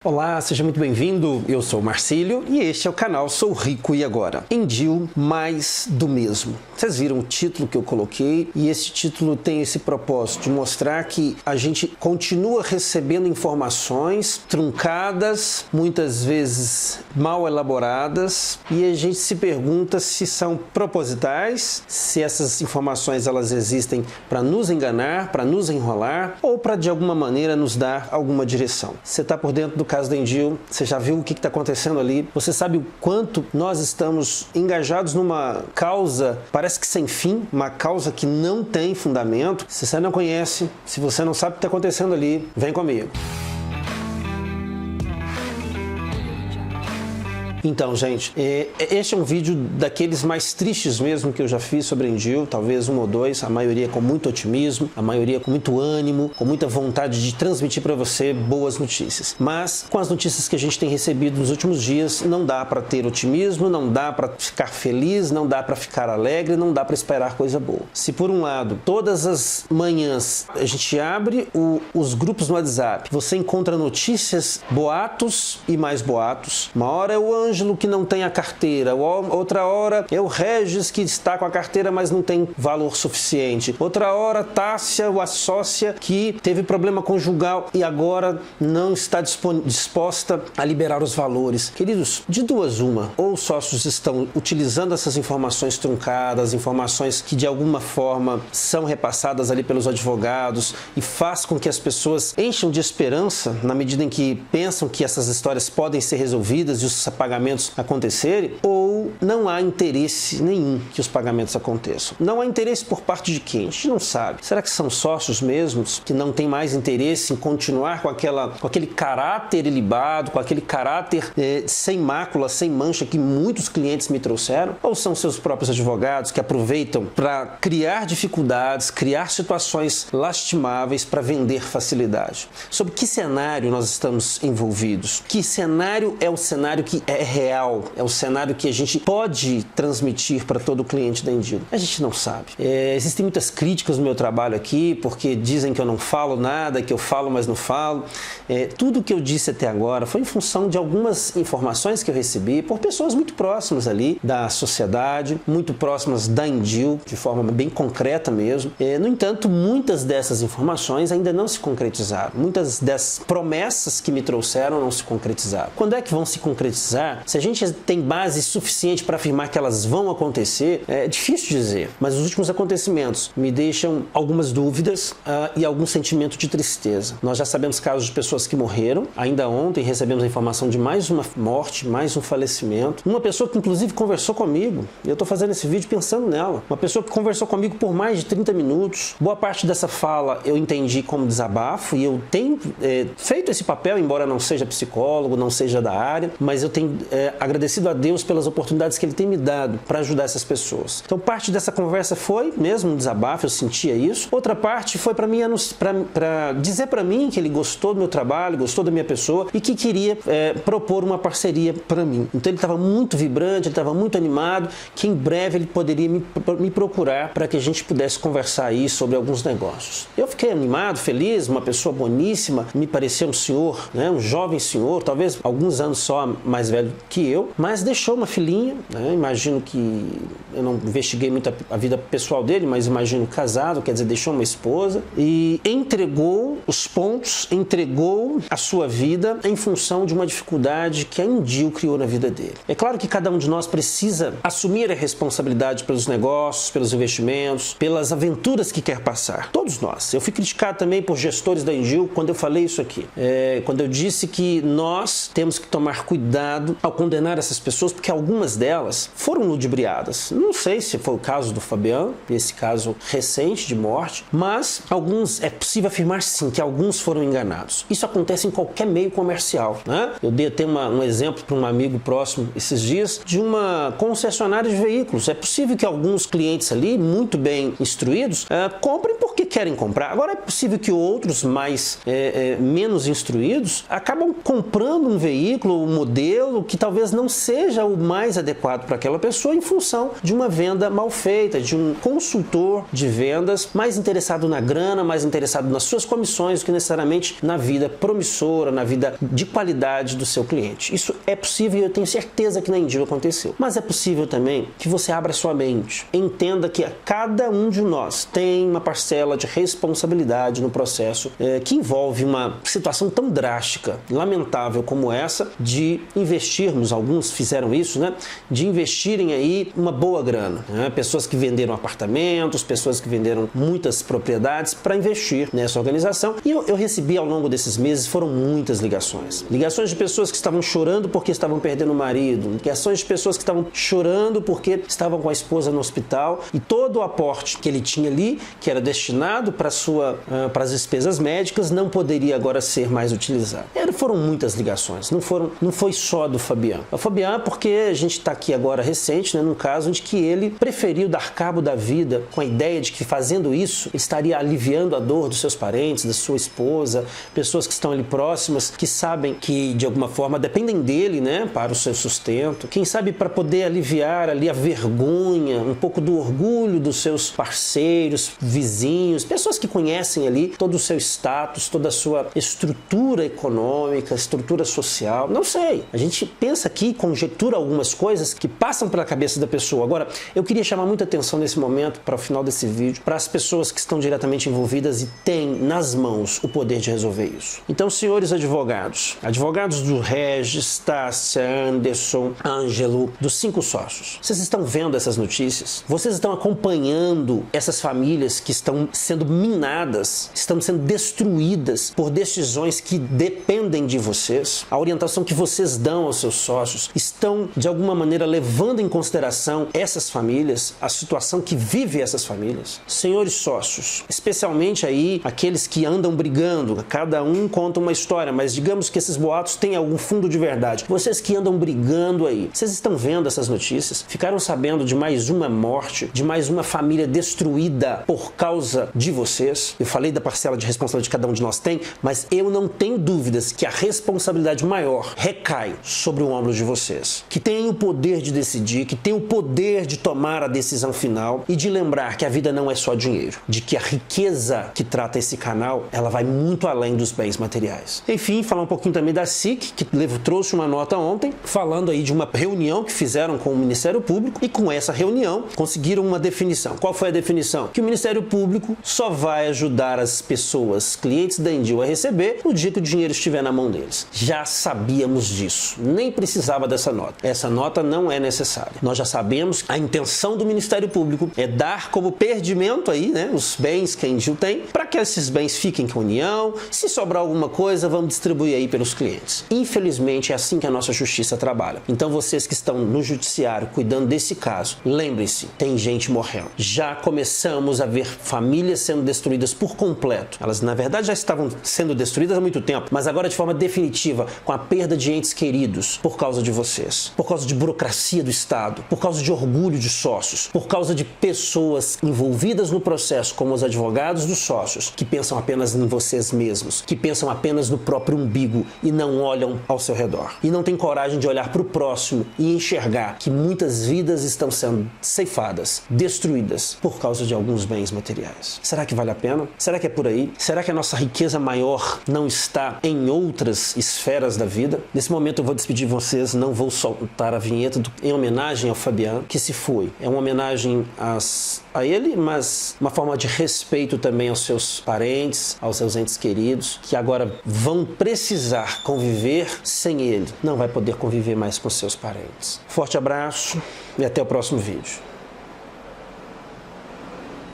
Olá, seja muito bem-vindo. Eu sou o Marcílio e este é o canal Sou Rico e Agora. Endil, mais do mesmo. Vocês viram o título que eu coloquei e esse título tem esse propósito de mostrar que a gente continua recebendo informações truncadas, muitas vezes mal elaboradas, e a gente se pergunta se são propositais, se essas informações elas existem para nos enganar, para nos enrolar ou para de alguma maneira nos dar alguma direção. Você está por dentro do caso da Endil, você já viu o que está acontecendo ali, você sabe o quanto nós estamos engajados numa causa, parece que sem fim, uma causa que não tem fundamento. Se você não conhece, se você não sabe o que está acontecendo ali, vem comigo. Então, gente, este é um vídeo daqueles mais tristes mesmo que eu já fiz sobre a Endil, talvez um ou dois, a maioria com muito otimismo, a maioria com muito ânimo, com muita vontade de transmitir para você boas notícias. Mas, com as notícias que a gente tem recebido nos últimos dias, não dá para ter otimismo, não dá para ficar feliz, não dá para ficar alegre, não dá para esperar coisa boa. Se por um lado, todas as manhãs a gente abre os grupos no WhatsApp, você encontra notícias, boatos e mais boatos. Uma hora é o Ângelo que não tem a carteira, outra hora é o Regis que está com a carteira, mas não tem valor suficiente. Outra hora, Tássia, a sócia, que teve problema conjugal e agora não está disposta a liberar os valores. Queridos, de duas uma, ou os sócios estão utilizando essas informações truncadas, informações que de alguma forma são repassadas ali pelos advogados e faz com que as pessoas encham de esperança na medida em que pensam que essas histórias podem ser resolvidas e os pagamentos acontecerem, ou não há interesse nenhum que os pagamentos aconteçam. Não há interesse por parte de quem? A gente não sabe. Será que são sócios mesmos que não têm mais interesse em continuar com aquele caráter ilibado, com aquele caráter sem mácula, sem mancha que muitos clientes me trouxeram? Ou são seus próprios advogados que aproveitam para criar dificuldades, criar situações lastimáveis para vender facilidade? Sobre que cenário nós estamos envolvidos? Que cenário é o cenário que é real, é o cenário que a gente pode transmitir para todo cliente da Endil? A gente não sabe. Existem muitas críticas no meu trabalho aqui, porque dizem que eu não falo nada, que eu falo, mas não falo. Tudo que eu disse até agora foi em função de algumas informações que eu recebi por pessoas muito próximas ali da sociedade, muito próximas da Endil, de forma bem concreta mesmo. No entanto, muitas dessas informações ainda não se concretizaram. Muitas das promessas que me trouxeram não se concretizaram. Quando é que vão se concretizar? Se a gente tem base suficiente para afirmar que elas vão acontecer, é difícil dizer, mas os últimos acontecimentos me deixam algumas dúvidas e algum sentimento de tristeza. Nós já sabemos casos de pessoas que morreram. Ainda ontem recebemos a informação de mais uma morte, mais um falecimento. Uma pessoa que inclusive conversou comigo, e eu estou fazendo esse vídeo pensando nela. Uma pessoa que conversou comigo por mais de 30 minutos. Boa parte dessa fala eu entendi como desabafo e eu tenho feito esse papel, embora não seja psicólogo, não seja da área, mas eu tenho agradecido a Deus pelas oportunidades que Ele tem me dado para ajudar essas pessoas. Então parte dessa conversa foi mesmo um desabafo, eu sentia isso. Outra parte foi para dizer para mim que ele gostou do meu trabalho, gostou da minha pessoa e que queria propor uma parceria para mim. Então ele estava muito vibrante, ele estava muito animado, que em breve ele poderia me procurar para que a gente pudesse conversar aí sobre alguns negócios. Eu fiquei animado, feliz, uma pessoa boníssima, me pareceu um senhor, né, um jovem senhor, talvez alguns anos só mais velho que eu, mas deixou uma filhinha, né? Imagino que, eu não investiguei muito a vida pessoal dele, mas imagino casado, quer dizer, deixou uma esposa e entregou os pontos, entregou a sua vida em função de uma dificuldade que a Endil criou na vida dele. É claro que cada um de nós precisa assumir a responsabilidade pelos negócios, pelos investimentos, pelas aventuras que quer passar. Todos nós. Eu fui criticado também por gestores da Endil quando eu falei isso aqui. Quando eu disse que nós temos que tomar cuidado ao condenar essas pessoas, porque algumas delas foram ludibriadas. Não sei se foi o caso do Fabiano, esse caso recente de morte, mas é possível afirmar sim que alguns foram enganados. Isso acontece em qualquer meio comercial, né? Eu dei até um exemplo para um amigo próximo esses dias de uma concessionária de veículos. É possível que alguns clientes ali, muito bem instruídos, comprem porque querem comprar. Agora é possível que outros menos instruídos acabam comprando um veículo, um modelo que talvez não seja o mais adequado para aquela pessoa em função de uma venda mal feita, de um consultor de vendas mais interessado na grana, mais interessado nas suas comissões do que necessariamente na vida promissora, na vida de qualidade do seu cliente. Isso é possível e eu tenho certeza que na Endio aconteceu. Mas é possível também que você abra sua mente, entenda que cada um de nós tem uma parcela de responsabilidade no processo que envolve uma situação tão drástica, lamentável como essa, de investirmos, alguns fizeram isso, né? De investirem aí uma boa grana, né? Pessoas que venderam apartamentos, pessoas que venderam muitas propriedades para investir nessa organização. E eu recebi ao longo desses meses, foram muitas ligações. Ligações de pessoas que estavam chorando porque estavam perdendo o marido, ligações de pessoas que estavam chorando porque estavam com a esposa no hospital e todo o aporte que ele tinha ali, que era destinado para as despesas médicas, não poderia agora ser mais utilizado. Foram muitas ligações, não foi só do Fabian. O Fabian, porque a gente está aqui agora recente, né, num caso de que ele preferiu dar cabo da vida com a ideia de que fazendo isso ele estaria aliviando a dor dos seus parentes, da sua esposa, pessoas que estão ali próximas, que sabem que de alguma forma dependem dele, né, para o seu sustento. Quem sabe para poder aliviar ali a vergonha, um pouco do orgulho dos seus parceiros, vizinhos, pessoas que conhecem ali todo o seu status, toda a sua estrutura econômica, estrutura social. Não sei. A gente pensa aqui, conjectura algumas coisas que passam pela cabeça da pessoa. Agora, eu queria chamar muita atenção nesse momento, para o final desse vídeo, para as pessoas que estão diretamente envolvidas e têm nas mãos o poder de resolver isso. Então, senhores advogados do Regis, Tássia, Anderson, Ângelo, dos 5 sócios, vocês estão vendo essas notícias? Vocês estão acompanhando essas famílias que estão sendo minadas, estão sendo destruídas por decisões que dependem de vocês? A orientação que vocês dão aos seus sócios estão, de alguma maneira, levando em consideração essas famílias, a situação que vive essas famílias? Senhores sócios, especialmente aí aqueles que andam brigando, cada um conta uma história, mas digamos que esses boatos têm algum fundo de verdade. Vocês que andam brigando aí, vocês estão vendo essas notícias? Ficaram sabendo de mais uma morte, de mais uma família destruída por causa de vocês? Eu falei da parcela de responsabilidade que cada um de nós tem, mas eu não tenho dúvidas que a responsabilidade maior recai sobre o ombro de vocês, que têm o poder de decidir, que têm o poder de tomar a decisão final e de lembrar que a vida não é só dinheiro, de que a riqueza que trata esse canal, ela vai muito além dos bens materiais. Enfim, falar um pouquinho também da SIC, que trouxe uma nota ontem, falando aí de uma reunião que fizeram com o Ministério Público e com essa reunião conseguiram uma definição. Qual foi a definição? Que o Ministério Público só vai ajudar as pessoas, clientes da Endio, a receber no dia que o dinheiro estiver na mão deles. Já sabíamos disso, nem precisava dessa nota. Essa nota não é necessária. Nós já sabemos a intenção do Ministério Público é dar como perdimento aí, né, os bens que a Endio tem, para que esses bens fiquem com a União. Se sobrar alguma coisa, vamos distribuir aí pelos clientes. Infelizmente, é assim que a nossa justiça trabalha. Então, vocês que estão no judiciário cuidando desse caso, lembrem-se, tem gente morrendo. Já começamos a ver famílias sendo destruídas por completo. Elas, na verdade, já estavam sendo destruídas há muito tempo, mas agora de forma definitiva, com a perda de entes queridos por causa de vocês, por causa de burocracia do Estado, por causa de orgulho de sócios, por causa de pessoas envolvidas no processo, como os advogados dos sócios, que pensam apenas em vocês mesmos, que pensam apenas no próprio umbigo e não olham ao seu redor. E não têm coragem de olhar para o próximo e enxergar que muitas vidas estão sendo ceifadas, destruídas por causa de alguns bens materiais. Será que vale a pena? Será que é por aí? Será que a nossa riqueza maior não está em outras esferas da vida? Nesse momento eu vou despedir vocês, não vou soltar a vinheta em homenagem ao Fabian, que se foi. É uma homenagem a ele, mas uma forma de respeito também aos seus parentes, aos seus entes queridos, que agora vão precisar conviver sem ele. Não vai poder conviver mais com seus parentes. Forte abraço e até o próximo vídeo.